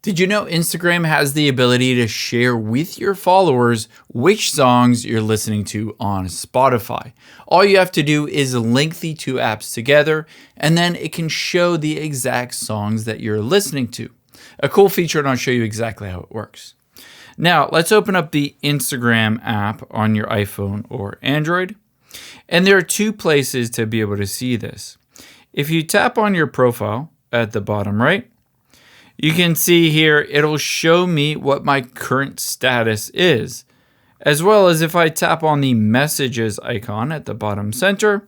Did you know Instagram has the ability to share with your followers which songs you're listening to on Spotify? All you have to do is link the two apps together, and then it can show the exact songs that you're listening to. A cool feature, and I'll show you exactly how it works. Now, let's open up the Instagram app on your iPhone or Android. And there are two places to be able to see this. If you tap on your profile at the bottom right, you can see here it'll show me what my current status is, as well as if I tap on the messages icon at the bottom center,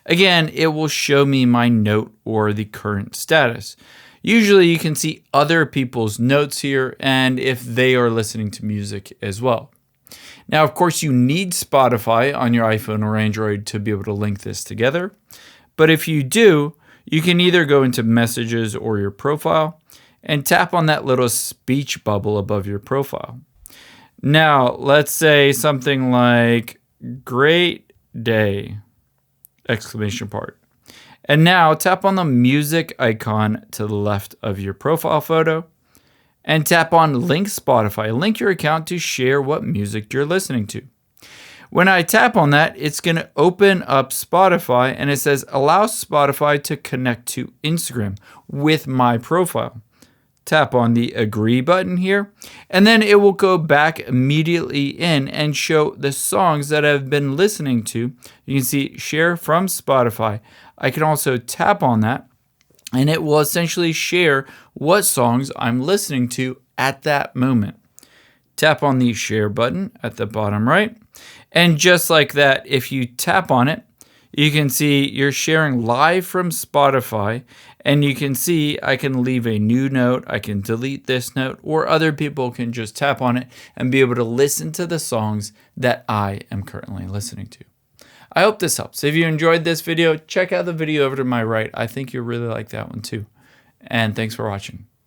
again, it will show me my note or the current status. Usually you can see other people's notes here and if they are listening to music as well. Now, of course, you need Spotify on your iPhone or Android to be able to link this together. But if you do, you can either go into messages or your profile and tap on that little speech bubble above your profile. Now, let's say something like "great day!" exclamation part. And now tap on the music icon to the left of your profile photo and tap on link Spotify. Link your account to share what music you're listening to. When I tap on that, it's going to open up Spotify and it says allow Spotify to connect to Instagram with my profile. Tap on the agree button here, and then it will go back immediately in and show the songs that I've been listening to. You can see share from Spotify. I can also tap on that, and it will essentially share what songs I'm listening to at that moment. Tap on the share button at the bottom right, and just like that, if you tap on it, you can see you're sharing live from Spotify, and you can see I can leave a new note, I can delete this note, or other people can just tap on it and be able to listen to the songs that I am currently listening to. I hope this helps. If you enjoyed this video, check out the video over to my right. I think you'll really like that one too. And thanks for watching.